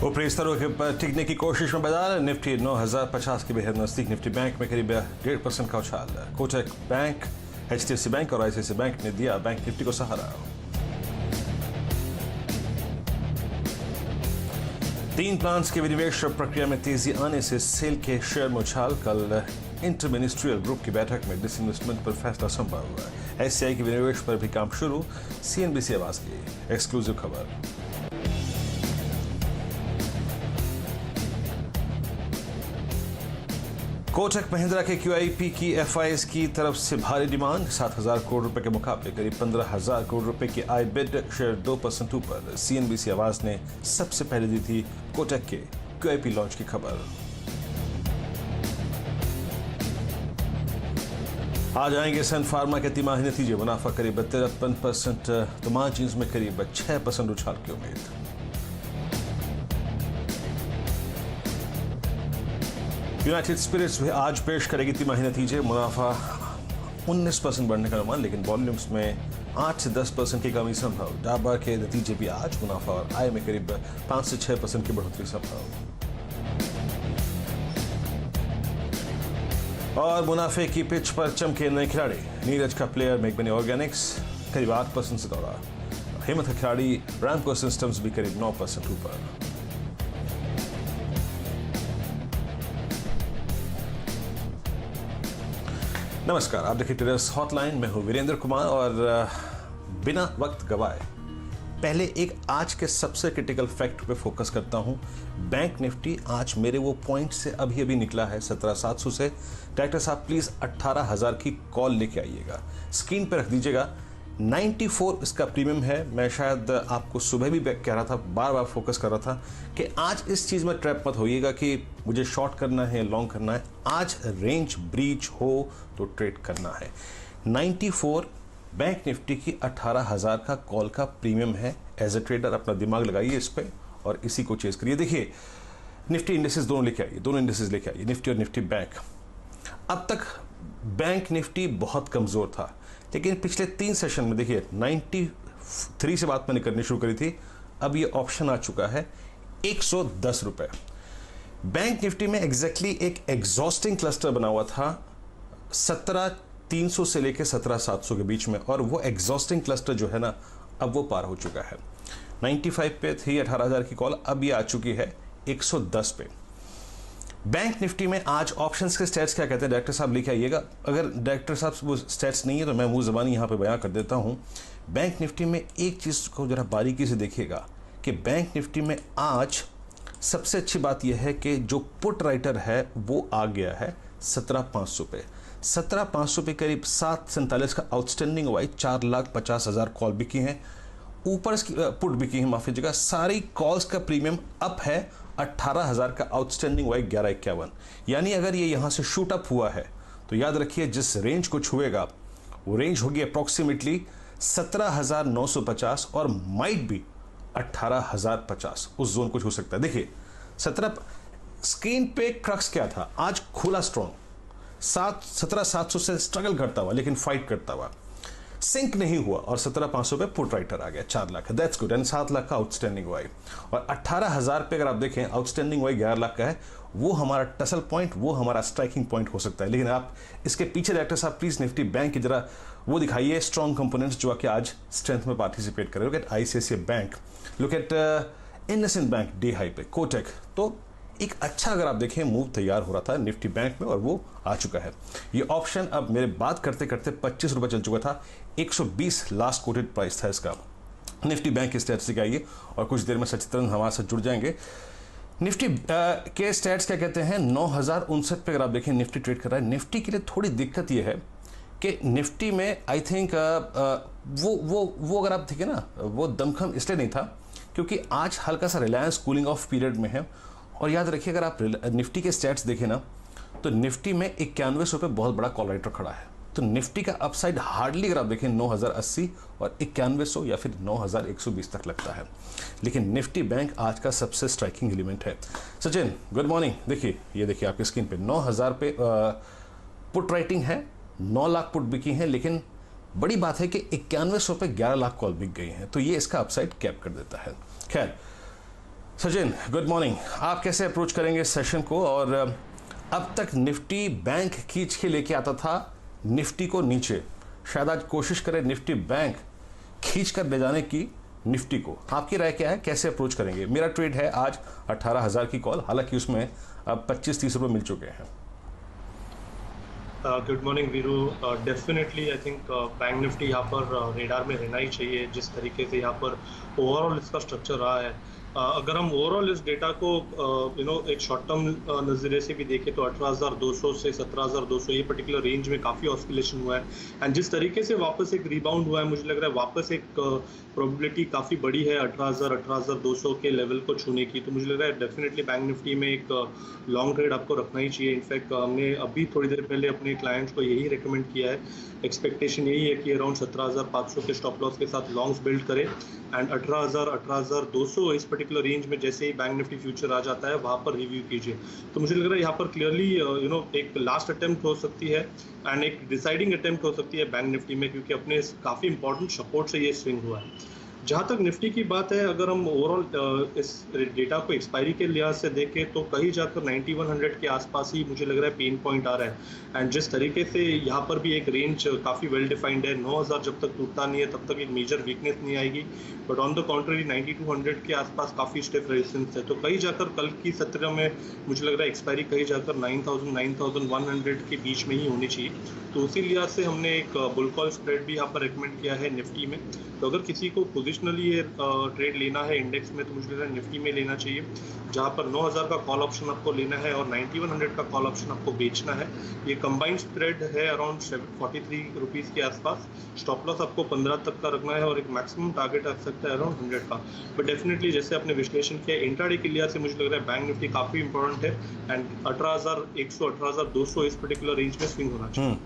ऊपरी स्तरों के टिकने की कोशिश में बाजार। निफ्टी 9050 के बेहद नजदीक। निफ्टी बैंक में करीब 1.5% का उछाल। कोटक बैंक, HDFC बैंक और ICICI बैंक ने दिया बैंक निफ्टी को सहारा। तीन प्लान्स के विनिवेश प्रक्रिया में तेजी आने से सेल के शेयर में उछाल। कल इंटर मिनिस्ट्रियल ग्रुप की बैठक में डिसइन्वेस्टमेंट पर फैसला संभव। SCI के विनिवेश पर भी काम शुरू। CNBC आवाज की एक्सक्लूसिव खबर। कोटक महिंद्रा के QIP की FIs की तरफ से भारी डिमांड। 7,000 करोड़ रुपए के मुकाबले करीब 15,000 करोड़ रुपए की आई बिड। शेयर 2% ऊपर। CNBC आवाज ने सबसे पहले दी थी कोटक के QIP लॉन्च की खबर। आज आएंगे सन फार्मा के तिमाही नतीजे। मुनाफा करीब 53%, तो मार्जिन्स में करीब 6% उछाल की उम्मीद। यूनाइटेड स्पिरिट्स भी आज पेश करेगी तिमाही नतीजे। मुनाफा 19% बढ़ने का अनुमान, लेकिन वॉल्यूम्स में 8 से 10% की कमी संभव। डाबर के नतीजे भी आज। मुनाफा और आय में करीब 5 से 6% की बढ़ोतरी संभव। और मुनाफे की पिच पर चमके नए खिलाड़ी। नीरज का प्लेयर मेघबनी ऑर्गेनिक्स करीब 8% से दौड़ा। हिम्मत का खिलाड़ी रैमको सिस्टम्स भी करीब 9% ऊपर। नमस्कार, आप देखिए ट्रेडर्स हॉटलाइन। मैं हूं वीरेंद्र कुमार और बिना वक्त गवाए पहले एक आज के सबसे क्रिटिकल फैक्ट पे फोकस करता हूं। बैंक निफ्टी आज मेरे वो पॉइंट से अभी निकला है 17,700 से। डायरेक्टर साहब प्लीज 18,000 की कॉल लेके आइएगा, स्क्रीन पे रख दीजिएगा। 94 इसका प्रीमियम है। मैं शायद आपको सुबह भी कह रहा था, बार बार फोकस कर रहा था कि आज इस चीज़ में ट्रैप मत होइएगा कि मुझे शॉर्ट करना है, लॉन्ग करना है। आज रेंज ब्रीच हो तो ट्रेड करना है। 94 बैंक निफ्टी की 18,000 का कॉल का प्रीमियम है। एज ए ट्रेडर अपना दिमाग लगाइए इस पर और इसी को चेस करिए। देखिए निफ्टी इंडेक्सेस दोनों लेके आइए, दोनों इंडेक्सेस लेके आइए, निफ्टी और निफ्टी बैंक। अब तक बैंक निफ्टी बहुत कमज़ोर था, लेकिन पिछले 3 सेशन में देखिए 93 से बात मैंने करनी शुरू करी थी। अब ये ऑप्शन आ चुका है 110 रुपए। बैंक निफ्टी में एग्जैक्टली एक एग्जॉस्टिंग क्लस्टर बना हुआ था 17,300 से लेकर 17,700 के बीच में, और वो एग्जॉस्टिंग क्लस्टर जो है ना अब वो पार हो चुका है। 95 पे थी 18,000 की कॉल, अब ये आ चुकी है 110 पे। बैंक निफ्टी में आज ऑप्शंस के स्टैट्स क्या कहते हैं डायरेक्टर साहब लेके आइएगा। अगर डायरेक्टर साहब वो स्टैट्स नहीं है तो मैं मुंह ज़बानी यहाँ पे बयां कर देता हूँ। बैंक निफ्टी में एक चीज़ को जरा बारीकी से देखिएगा कि बैंक निफ्टी में आज सबसे अच्छी बात यह है कि जो पुट राइटर है वो आ गया है 17,500 पे। 17,500 पे करीब 747 का आउटस्टैंडिंग हुआ है। 4,50,000 कॉल बिकी हैं, ऊपर पुट बिकी है, माफ कीजिएगा। सारी कॉल्स का प्रीमियम अप है। 18,000 का आउटस्टैंडिंग हुआ है 1151। यानी अगर ये यहाँ से शूट अप हुआ है तो याद रखिए जिस रेंज को छुएगा वो रेंज होगी अप्रॉक्सीमेटली 17,950 और माइट भी 18,050। उस जोन को छू सकता है। देखिए 17 स्क्रीन पे क्रक्स क्या था, आज खुला स्ट्रॉन्ग 17,700 से स्ट्रगल करता हुआ, लेकिन फाइट करता हुआ सिंक नहीं हुआ और 17,500 पे पुट राइटर आ गया 4 lakh. That's good. And 7 lakh का आउटस्टैंडिंग हुआ है और 18,000 पे अगर आप देखें आउटस्टैंडिंग हुआ 11 लाख का है। वो हमारा टसल पॉइंट, वो हमारा स्ट्राइकिंग पॉइंट हो सकता है। लेकिन आप इसके पीछे डायरेक्टर साहब प्लीज निफ्टी बैंक की जरा वो दिखाइए स्ट्रॉन्ग कंपोनेंट्स जो कि आज स्ट्रेंथ में पार्टिसिपेट कर रहे हो। Look at ICICI bank, look at IndusInd bank day high पे, कोटक। तो एक अच्छा अगर आप देखें मूव तैयार हो रहा था निफ्टी बैंक में और वो आ चुका है। ये ऑप्शन अब मेरे बात करते करते 25 रुपए चल चुका था। 120 लास्ट कोटेड प्राइस था इसका। निफ्टी बैंक के स्टैट्स दिखाइए और कुछ देर में सचित्रन हमारे साथ जुड़ जाएंगे। निफ्टी के स्टैट्स क्या कहते हैं, 9,059 पे अगर आप देखें निफ्टी ट्रेड कर रहा है। निफ्टी के लिए थोड़ी दिक्कत ये है कि निफ्टी में आई थिंक वो अगर आप देखें ना वो दमखम इसलिए नहीं था क्योंकि आज हल्का सा रिलायंस कूलिंग ऑफ पीरियड में है। और याद रखिए अगर आप निफ्टी के स्टैट्स देखें ना तो निफ्टी में 91 रुपये बहुत बड़ा कॉल राइटर खड़ा है। तो निफ्टी का अपसाइड हार्डली अगर आप देखें 9,080 और 9100 या फिर 9,120 तक लगता है। लेकिन निफ्टी बैंक आज का सबसे स्ट्राइकिंग एलिमेंट है। Sachin good morning. देखिए ये देखिए आपकी स्क्रीन पे 9,000 पे पुट राइटिंग है, 9 लाख पुट बिकी हैं, लेकिन बड़ी बात है कि 9100 पे 11 लाख कॉल बिक गई हैं। तो ये इसका अपसाइड कैप कर देता है। खैर सचिन, गुड मॉर्निंग। आप कैसे अप्रोच करेंगे इस सेशन को? और अब तक निफ्टी बैंक खींच के लेके आता था निफ्टी को नीचे, शायद आज कोशिश करें निफ्टी बैंक खींच कर ले जाने की निफ्टी को। आपकी राय क्या है, कैसे अप्रोच करेंगे? मेरा ट्रेड है आज 18,000 की कॉल, हालांकि उसमें अब 25-30 रुपए मिल चुके हैं। Good morning Veeru. Definitely I think bank Nifty यहाँ पर रेडार में रहना ही चाहिए, जिस तरीके से यहाँ पर ओवरऑल इसका स्ट्रक्चर रहा है। अगर हम ओवरऑल इस डेटा को एक शॉर्ट टर्म नज़रिए से भी देखें तो 18,200 से 17,200 ये पर्टिकुलर रेंज में काफ़ी ऑस्किलेशन हुआ है। एंड जिस तरीके से वापस एक रिबाउंड हुआ है, मुझे लग रहा है वापस एक प्रोबेबिलिटी काफ़ी बड़ी है 18,200 के लेवल को छूने की। तो मुझे लग रहा है डेफिनेटली बैंक निफ्टी में एक लॉन्ग ट्रेड आपको रखना ही चाहिए। इनफैक्ट हमने अभी थोड़ी देर पहले अपने क्लाइंट्स को यही रिकमेंड किया है। एक्सपेक्टेशन यही है कि अराउंड 17,500 के स्टॉप लॉस के साथ लॉन्ग्स बिल्ड करें एंड 18,200 इस पर्टिकुलर रेंज में जैसे ही बैंक निफ्टी फ्यूचर आ जाता है वहाँ पर रिव्यू कीजिए। तो मुझे लग रहा है यहाँ पर क्लियरली एक लास्ट अटेम्प्ट हो सकती है एंड एक डिसाइडिंग अटेम्प्ट हो सकती है बैंक निफ्टी में, क्योंकि अपने काफ़ी इंपॉर्टेंट सपोर्ट से ये स्विंग हुआ है। जहाँ तक निफ्टी की बात है, अगर हम ओवरऑल इस डेटा को एक्सपायरी के लिहाज से देखें तो कहीं जाकर 9100 के आसपास ही मुझे लग रहा है पेन पॉइंट आ रहा है। एंड जिस तरीके से यहाँ पर भी एक रेंज काफ़ी वेल डिफाइंड है, 9000 जब तक टूटता नहीं है तब तक एक मेजर वीकनेस नहीं आएगी। बट ऑन द कॉन्ट्ररी 9200 के आसपास काफ़ी स्टिफ रेजिस्टेंस है। तो कहीं जाकर कल की सत्र में मुझे लग रहा है एक्सपायरी कहीं जाकर 9100 के बीच में ही होनी चाहिए। तो उसी लिहाज से हमने एक बुल कॉल स्प्रेड भी यहाँ पर रिकमेंड किया है निफ्टी में। तो अगर किसी को पोजिशनली ये ट्रेड लेना है इंडेक्स में तो मुझे लग रहा है निफ्टी में लेना चाहिए, जहाँ पर 9000 का कॉल ऑप्शन आपको लेना है और 9100 का कॉल ऑप्शन आपको बेचना है। ये कंबाइंड स्प्रेड है अराउंड 43 रुपीज़ के आसपास। स्टॉप लॉस आपको 15 तक का रखना है और एक मैक्सिमम टारगेट रख सकता है अराउंड 100 का। बट डेफिनेटली जैसे आपने विश्लेषण किया इंट्राडे के लिहाज से मुझे लग रहा है बैंक निफ्टी काफ़ी इंपॉर्टेंट है एंड 18,100 18,200 इस पर्टिकुलर रेंज में स्विंग होना चाहिए।